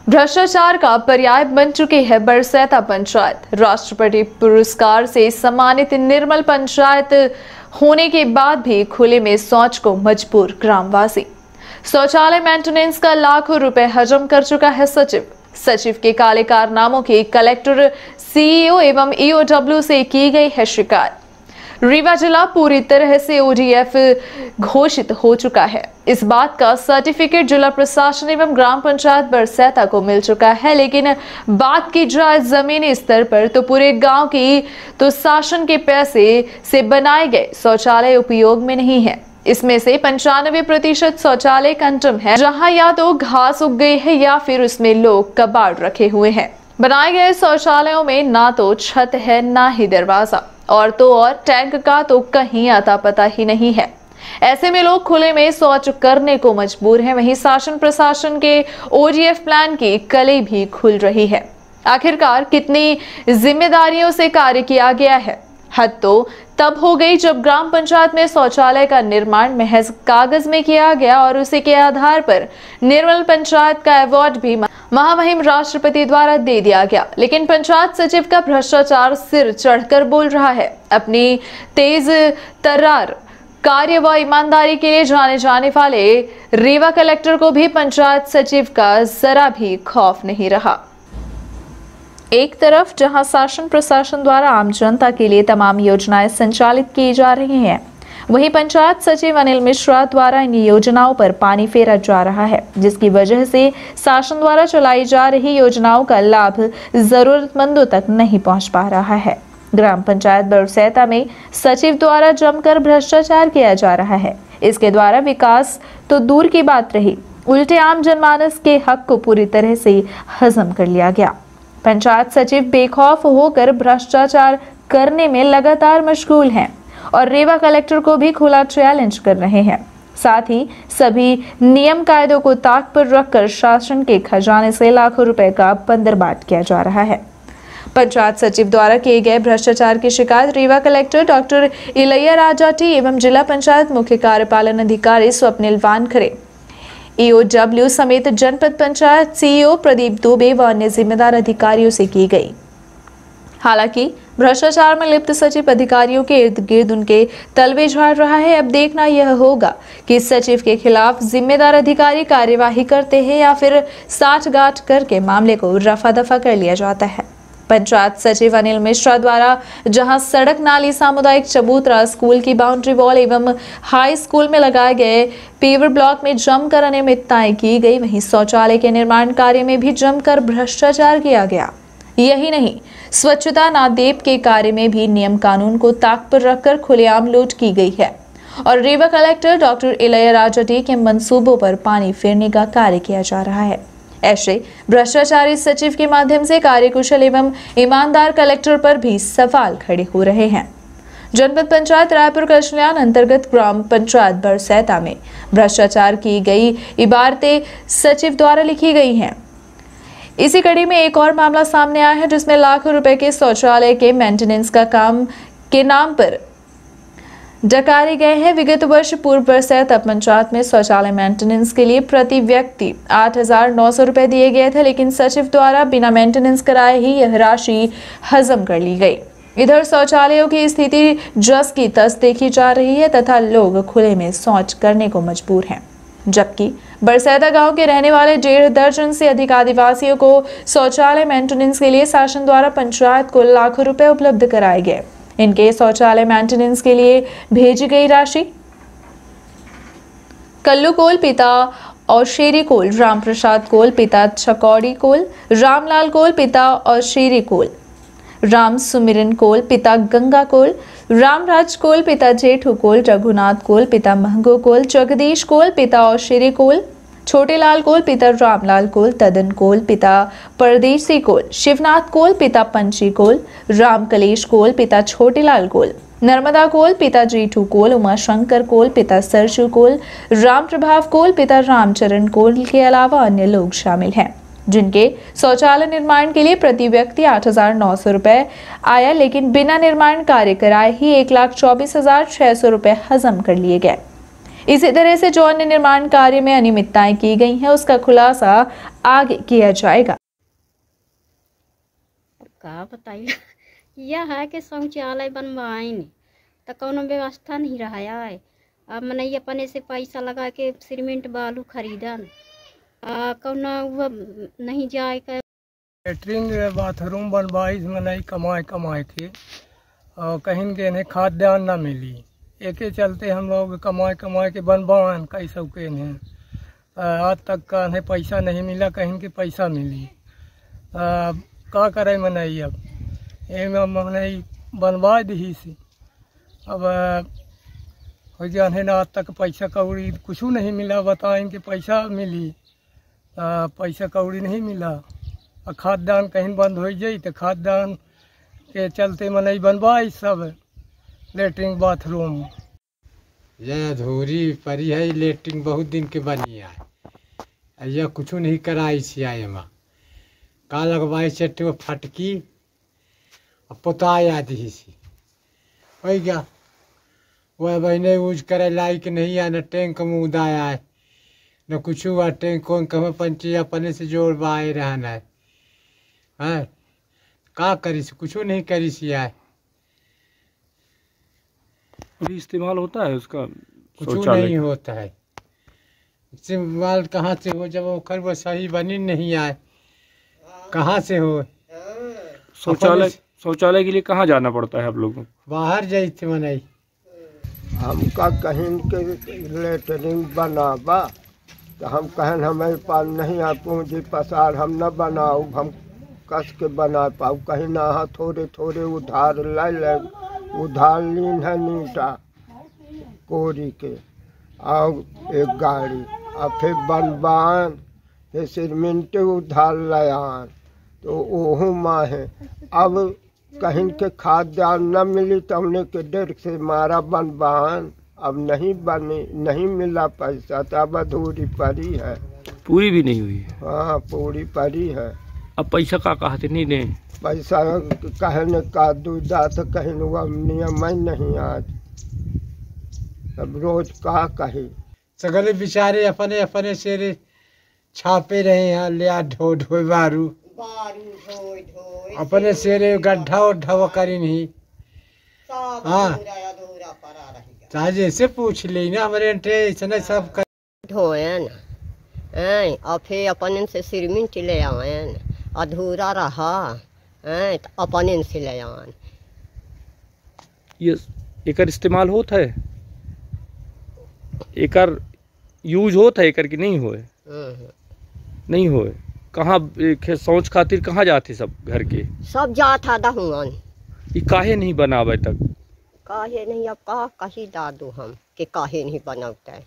भ्रष्टाचार का पर्याय बन चुकी है बरसैता पंचायत। राष्ट्रपति पुरस्कार से सम्मानित निर्मल पंचायत होने के बाद भी खुले में शौच को मजबूर ग्रामवासी। शौचालय मेंटेनेंस का लाखों रुपए हजम कर चुका है सचिव के काले कारनामों की कलेक्टर, सीईओ एवं ईओडब्ल्यू से की गई है शिकायत। रीवा जिला पूरी तरह से ओडीएफ घोषित हो चुका है। इस बात का सर्टिफिकेट जिला प्रशासन एवं ग्राम पंचायत बरसैता को मिल चुका है, लेकिन बात की जाए जमीनी स्तर पर तो पूरे गांव की तो शासन के पैसे से बनाए गए शौचालय उपयोग में नहीं है। इसमें से 95% शौचालय कंटम है, जहां या तो घास उग गई है या फिर उसमें लोग कबाड़ रखे हुए हैं। बनाए गए शौचालयों में ना तो छत है ना ही दरवाजा, और तो और टैंक का तो कहीं आता पता ही नहीं है। ऐसे में लोग खुले में शौच करने को मजबूर हैं। वहीं शासन प्रशासन के ओडीएफ प्लान की कली भी खुल रही है। आखिरकार कितनी जिम्मेदारियों से कार्य किया गया है। हद तो तब हो गई जब ग्राम पंचायत में शौचालय का निर्माण महज कागज में किया गया और उसी के आधार पर निर्मल पंचायत का अवार्ड भी महामहिम राष्ट्रपति द्वारा दे दिया गया। लेकिन पंचायत सचिव का भ्रष्टाचार सिर चढ़कर बोल रहा है। अपनी तेज तर्रार कार्य व ईमानदारी के लिए जाने जाने वाले रीवा कलेक्टर को भी पंचायत सचिव का जरा भी खौफ नहीं रहा। एक तरफ जहां शासन प्रशासन द्वारा आम जनता के लिए तमाम योजनाएं संचालित की जा रही हैं, वहीं पंचायत सचिव अनिल मिश्रा द्वारा इन योजनाओं पर पानी फेरा जा रहा है, जिसकी वजह से शासन द्वारा चलाई जा रही योजनाओं का लाभ जरूरतमंदों तक नहीं पहुंच पा रहा है। ग्राम पंचायत बरसैता में सचिव द्वारा जमकर भ्रष्टाचार किया जा रहा है। इसके द्वारा विकास तो दूर की बात रही, उल्टे आम जनमानस के हक को पूरी तरह से हजम कर लिया गया। पंचायत सचिव बेखौफ होकर भ्रष्टाचार करने में लगातार मशगूल हैं और रीवा कलेक्टर को भी खुला चैलेंज कर रहे हैं। साथ ही सभी नियम कायदों को ताक पर रखकर शासन के खजाने से लाखों रुपए का बंदरबाट किया जा रहा है। पंचायत सचिव द्वारा किए गए भ्रष्टाचार की शिकायत Rewa collector doctor Ilaiyaraaja T एवं जिला पंचायत मुख्य कार्यपालन अधिकारी स्वप्निल वानखरे, ईओडब्ल्यू समेत जनपद पंचायत सीईओ प्रदीप दुबे व अन्य जिम्मेदार अधिकारियों से की गई। हालांकि भ्रष्टाचार में लिप्त सचिव अधिकारियों के इर्द गिर्द उनके तलवे झाड़ रहा है। अब देखना यह होगा कि सचिव के खिलाफ जिम्मेदार अधिकारी कार्यवाही करते हैं या फिर साठगांठ करके मामले को रफा दफा कर लिया जाता है। पंचायत सचिव अनिल मिश्रा द्वारा जहां सड़क नाली, सामुदायिक चबूतरा, स्कूल की बाउंड्री वॉल एवं हाई स्कूल में लगाए गए पेवर ब्लॉक में जमकर अनियमितताएं की गई, वहीं शौचालय के निर्माण कार्य में भी जमकर भ्रष्टाचार किया गया। यही नहीं, स्वच्छता नादेब के कार्य में भी नियम कानून को ताक पर रखकर खुलेआम लूट की गई है और Rewa collector doctor Ilaiyaraaja T के मंसूबों पर पानी फेरने का कार्य किया जा रहा है। ऐसे भ्रष्टाचारी सचिव के माध्यम से कार्यकुशल एवं ईमानदार कलेक्टर पर भी सवाल खड़े हो रहे हैं। जनपद पंचायत रायपुर कल्याण अंतर्गत ग्राम पंचायत बरसैता में भ्रष्टाचार की गई इबारतें सचिव द्वारा लिखी गई हैं। इसी कड़ी में एक और मामला सामने आया है, जिसमें लाखों रुपए के शौचालय के मेंटेनेंस का काम के नाम पर डकारे गए हैं। विगत वर्ष पूर्व बरसैता पंचायत में शौचालय मेंटेनेंस के लिए प्रति व्यक्ति 8,900 रुपए दिए गए थे, लेकिन सचिव द्वारा बिना मेंटेनेंस कराए ही यह राशि हजम कर ली गई। इधर शौचालयों की स्थिति जस की तस देखी जा रही है तथा लोग खुले में शौच करने को मजबूर हैं, जबकि बरसैता गांव के रहने वाले 1.5 दर्जन से अधिक आदिवासियों को शौचालय मेंटेनेंस के लिए शासन द्वारा पंचायत को लाखों रुपए उपलब्ध कराए गए। इनके शौचालय मेंटेनेंस के लिए भेजी गई राशि कल्लू कोल पिता औशेरी कोल, राम प्रसाद कोल पिता छकौड़ी कोल, रामलाल कोल पिता औशेरी कोल, राम सुमिरन कोल पिता गंगा कोल, रामराज कोल पिता जेठू कोल, रघुनाथ कोल पिता महंगो कोल, जगदीश कोल पिता औशेरी कोल, छोटेलाल कोल पिता रामलाल कोल, तदन कोल पिता परदेसी कोल, शिवनाथ कोल पिता पंची कोल, राम कलेश कोल पिता छोटेलाल कोल, नर्मदा कोल पिता जेठू कोल, उमाशंकर कोल पिता सरजू कोल, राम प्रभाव कोल पिता रामचरण कोल के अलावा अन्य लोग शामिल हैं, जिनके शौचालय निर्माण के लिए प्रति व्यक्ति 8,900 रुपए आया, लेकिन बिना निर्माण कार्य कराए ही 1,24,600 रुपए हजम कर लिए गए। इसी तरह से जो अन्य निर्माण कार्य में अनियमितताएं की गई हैं उसका खुलासा आगे किया जाएगा। का बताइए यह है कि शौचालय बनवाए तो कोनो व्यवस्था नहीं रहा है। अब मनई अपने से पैसा लगा के सीमेंट बालू खरीदन कोनो नहीं जाए कर लेटरिन बाथरूम बनवाई मनई कमाए के और कहीं के इन्हें खाद्यान्न ना मिली। एक चलते हम लोग कमाए के बनवान कैसे के इन्हें आज तक का इन्हें पैसा नहीं मिला, कहीं के पैसा मिली। का करे मनई अब मनई बनवा दी सी। अब हो जाने ना आज तक पैसा कौड़ी कुछ नहीं मिला। बताएं कि पैसा मिली, पैसा कौड़ी नहीं मिला। और खाद्यान्न कहीं बंद हो जाई तो खाद्यान्न के चलते मनई बनवाई सब लेटरिन बाथरूम। यह अधूरी परी है। लेटरिन बहुत दिन के बनी है, यह कुछ नहीं कराई सी आए माँ का लगवाई चट्टी वो फटकी पोताया दी सी हो गया। वह बहने यूज करे लायक नहीं है, न टैंक में उदाया है न कुछ हुआ। टैंक कौन कम पंची अपने से जोड़ बाए रहना है का करी से कुछ नहीं करी सी आए। अभी इस्तेमाल होता है उसका? कुछ नहीं होता है इस्तेमाल। कहाँ से हो जब वो खर वो सही बनी नहीं आए, कहाँ से हो। शौचालय के लिए कहाँ जाना पड़ता है आप लोगों को? बाहर जाई थे मनई हमका कहीं के लेटरिन बनाबा तो हम कहें हमारे पास नहीं है पूंजी पसार, हम न बनाओ, हम कस के बना पाओ। कहीं ना थोड़े थोड़े उधार ले उधार लीन है नीटा कोरी के और एक गाड़ी और फिर बनवान फिर सीमेंट उधार लयान तो ओहू माँ है। अब कहीं के खाद्यान्न न मिली तो हमने के डर से मारा बनवान। अब नहीं बनी, नहीं मिला पैसा तो अब अधूरी पड़ी है। पूरी भी नहीं हुई है? हाँ पूरी पड़ी है। अब पैसा का कहते नहीं दे पैसा कहने का दूधा तो कहीं नियम नहीं आज। अब रोज का कही सगले बेचारे अपने अपने से छापे रहे हैं लिया ढो ढो बारू अपने शेरे गड्ढा उड्ढा करी नहीं। हाँ जैसे पूछ ली ना हमारे इतने सब कर ढोएन और फिर अपन से सीमेंट ले आवन अधूरा रहा तो अपन से ले आवन। ये एकर इस्तेमाल होता है, एकर यूज होता है एकर की नहीं होए? नहीं होए। कहाँ शौच खातिर कहाँ जाते सब घर के? सब जाता दहुअन। ये काहे नहीं बनावे तक? काहे नहीं अब कहीं दादू हम कि काहे नहीं बनाता है।